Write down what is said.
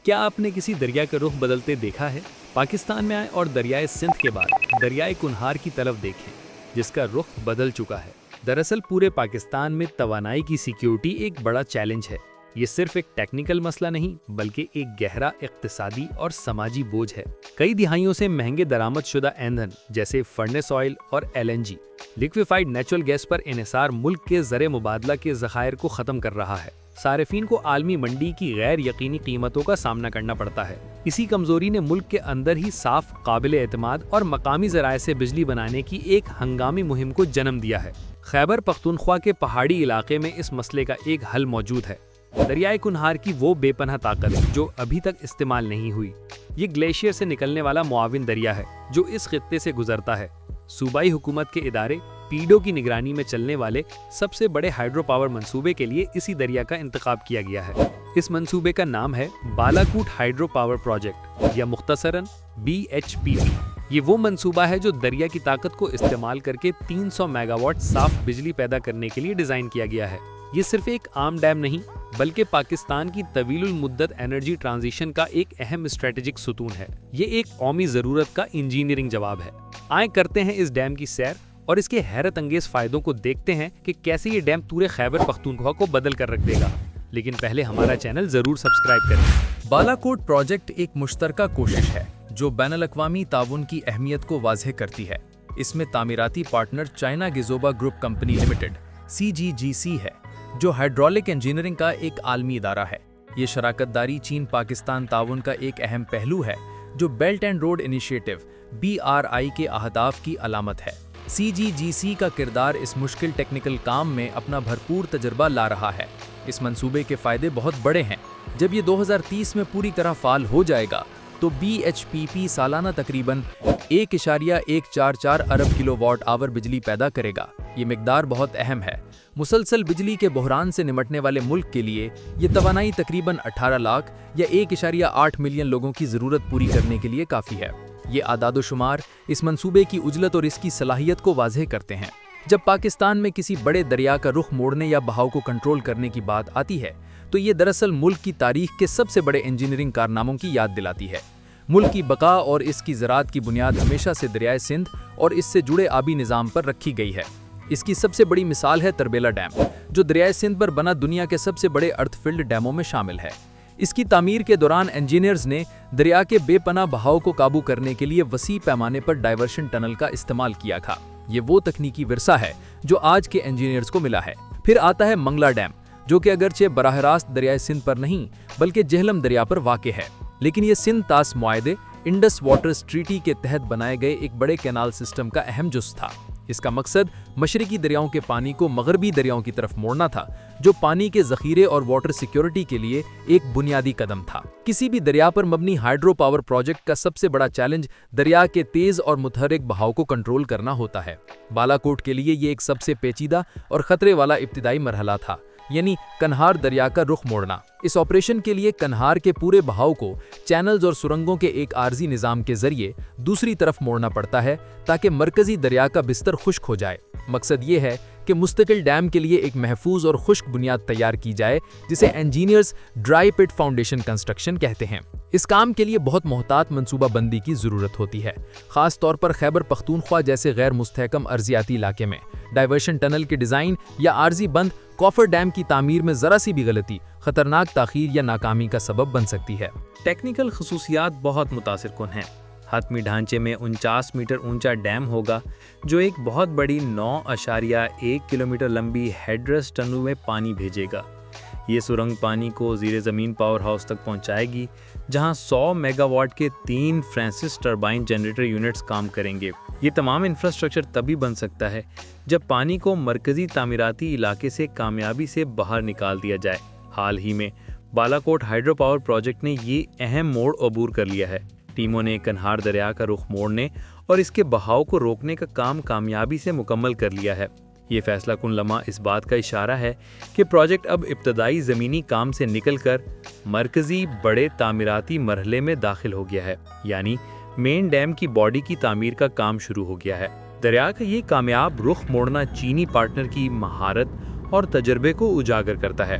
کیا آپ نے کسی دریا کا رخ بدلتے دیکھا ہے؟ پاکستان میں آئیں اور دریائے سندھ کے بعد دریائے کنہار کی طرف دیکھیں، جس کا رخ بدل چکا ہے۔ دراصل پورے پاکستان میں توانائی کی سیکیورٹی ایک بڑا چیلنج ہے۔ یہ صرف ایک ٹیکنیکل مسئلہ نہیں بلکہ ایک گہرا اقتصادی اور سماجی بوجھ ہے۔ کئی دہائیوں سے مہنگے درآمد شدہ ایندھن جیسے فرنس آئل اور LNG لیکویفائڈ نیچرل گیس پر انحصار ملک کے زر مبادلہ کے ذخائر کو ختم کر رہا ہے۔ صارفین کو عالمی منڈی کی غیر یقینی قیمتوں کا سامنا کرنا پڑتا ہے۔ اسی کمزوری نے ملک کے اندر ہی صاف، قابل اعتماد اور مقامی ذرائع سے بجلی بنانے کی ایک ہنگامی مہم کو جنم دیا ہے۔ خیبر پختونخوا کے پہاڑی علاقے میں اس مسئلے کا ایک حل موجود ہے۔ دریائے کنہار کی وہ بے پناہ طاقت جو ابھی تک استعمال نہیں ہوئی۔ یہ گلیشیئر سے نکلنے والا معاون دریا ہے جو اس خطے سے گزرتا ہے۔ صوبائی حکومت کے ادارے پیڈو کی نگرانی میں چلنے والے سب سے بڑے ہائیڈرو پاور منصوبے کے لیے اسی دریا کا انتخاب کیا گیا ہے۔ اس منصوبے کا نام ہے بالاکوٹ ہائیڈرو پاور پروجیکٹ یا مختصراً BHPP۔ یہ وہ منصوبہ ہے جو دریا کی طاقت کو استعمال کر کے 300 میگا واٹ صاف بجلی پیدا کرنے کے لیے ڈیزائن کیا گیا ہے۔ یہ صرف ایک عام ڈیم نہیں بلکہ پاکستان کی طویل المدت انرجی ٹرانزیشن کا ایک اہم اسٹریٹجک ستون ہے۔ یہ ایک قومی ضرورت کا انجینئرنگ جواب ہے۔ آئیں کرتے ہیں اس ڈیم کی سیر اور اس کے حیرت انگیز فائدوں کو دیکھتے ہیں کہ کیسے یہ ڈیم پورے خیبر پختونخوا کو بدل کر رکھ دے گا۔ لیکن پہلے ہمارا چینل ضرور سبسکرائب کریں۔ بالاکوٹ پروجیکٹ ایک مشترکہ کوشش ہے جو بین الاقوامی تعاون کی اہمیت کو واضح کرتی ہے۔ اس میں تعمیراتی partner China Gezhouba group company limited CGGC ہے، جو ہائیڈرولک انجینئرنگ کا ایک عالمی ادارہ ہے۔ یہ شراکت داری چین پاکستان تعاون کا ایک اہم پہلو ہے جو belt and road initiative BRI کے اہداف کی علامت ہے۔ CGGC کا کردار اس مشکل ٹیکنیکل کام میں اپنا بھرپور تجربہ لا رہا ہے۔ اس منصوبے کے فائدے بہت بڑے ہیں۔ جب یہ 2030 میں پوری طرح فعال ہو جائے گا تو BHPP سالانہ تقریباً 1.144 ارب کلو واٹ آور بجلی پیدا کرے گا۔ یہ مقدار بہت اہم ہے۔ مسلسل بجلی کے بحران سے نمٹنے والے ملک کے لیے یہ توانائی تقریباً 18 لاکھ یا 1.8 ملین لوگوں کی ضرورت پوری کرنے کے لیے کافی ہے۔ یہ اعداد و شمار اس منصوبے کی عجلت اور اس کی صلاحیت کو واضح کرتے ہیں۔ جب پاکستان میں کسی بڑے دریا کا رخ موڑنے یا بہاؤ کو کنٹرول کرنے کی بات آتی ہے تو یہ دراصل ملک کی تاریخ کے سب سے بڑے انجینئرنگ کارناموں کی یاد دلاتی ہے۔ ملک کی بقا اور اس کی زراعت کی بنیاد ہمیشہ سے دریائے سندھ اور اس سے جڑے آبی نظام پر رکھی گئی ہے۔ اس کی سب سے بڑی مثال ہے تربیلا ڈیم، جو دریائے سندھ پر بنا دنیا کے سب سے بڑے ارتھ فلڈ ڈیموں میں شامل ہے۔ اس کی تعمیر کے دوران انجینئرز نے دریا کے بے پناہ بہاؤ کو قابو کرنے کے لیے وسیع پیمانے پر ڈائیورشن ٹنل کا استعمال کیا تھا۔ یہ وہ تکنیکی ورثہ ہے جو آج کے انجینئرز کو ملا ہے۔ پھر آتا ہے منگلا ڈیم، جو کہ اگرچہ براہ راست دریائے سندھ پر نہیں بلکہ جہلم دریا پر واقع ہے، لیکن یہ سندھ طاس معاہدے انڈس واٹرز ٹریٹی کے تحت بنائے گئے ایک بڑے کینال سسٹم کا اہم جز تھا۔ اس کا مقصد مشرقی دریاؤں کے پانی کو مغربی دریاؤں کی طرف موڑنا تھا، جو پانی کے ذخیرے اور واٹر سیکیورٹی کے لیے ایک بنیادی قدم تھا۔ کسی بھی دریا پر مبنی ہائیڈرو پاور پروجیکٹ کا سب سے بڑا چیلنج دریا کے تیز اور متحرک بہاؤ کو کنٹرول کرنا ہوتا ہے۔ بالاکوٹ کے لیے یہ ایک سب سے پیچیدہ اور خطرے والا ابتدائی مرحلہ تھا، یعنی کنہار دریا کا رخ موڑنا۔ اس آپریشن کے لیے کنہار کے پورے بہاؤ کو چینلز اور سرنگوں کے ایک عارضی نظام کے ذریعے دوسری طرف موڑنا پڑتا ہے تاکہ مرکزی دریا کا بستر خشک ہو جائے۔ مقصد یہ ہے کہ مستقل ڈیم کے لیے ایک محفوظ اور خشک بنیاد تیار کی جائے، جسے انجینئرز ڈرائی پٹ فاؤنڈیشن کنسٹرکشن کہتے ہیں۔ اس کام کے لیے بہت محتاط منصوبہ بندی کی ضرورت ہوتی ہے، خاص طور پر خیبر پختونخوا جیسے غیر مستحکم ارضیاتی علاقے میں۔ ڈائیورشن ٹنل کے ڈیزائن یا عارضی بند کوفر ڈیم کی تعمیر میں ذرا سی بھی غلطی خطرناک تاخیر یا ناکامی کا سبب بن سکتی ہے۔ ٹیکنیکل خصوصیات بہت متاثر کن ہیں۔ حتمی ڈھانچے میں 49 میٹر اونچا ڈیم ہوگا جو ایک بہت بڑی 9.1 کلومیٹر لمبی ہیڈرس ٹنل میں پانی بھیجے گا۔ یہ سرنگ پانی کو زیر زمین پاور ہاؤس تک پہنچائے گی، جہاں 100 میگا واٹ کے 3 فرانسس ٹربائن جنریٹر یونٹس کام کریں گے۔ یہ تمام انفراسٹرکچر تبھی بن سکتا ہے جب پانی کو مرکزی تعمیراتی علاقے سے کامیابی سے باہر نکال دیا جائے۔ حال ہی میں بالاکوٹ ہائیڈرو پاور پروجیکٹ نے یہ اہم موڑ عبور کر لیا ہے۔ ٹیموں نے کنہار دریا کا رخ موڑنے اور اس کے بہاؤ کو روکنے کا کام کامیابی سے مکمل کر لیا ہے۔ یہ فیصلہ کن لمحہ اس بات کا اشارہ ہے کہ پروجیکٹ اب ابتدائی زمینی کام سے نکل کر مرکزی بڑے تعمیراتی مرحلے میں داخل ہو گیا ہے، یعنی مین ڈیم کی باڈی کی تعمیر کا کام شروع ہو گیا ہے۔ دریا کا یہ کامیاب رخ موڑنا چینی پارٹنر کی مہارت اور تجربے کو اجاگر کرتا ہے۔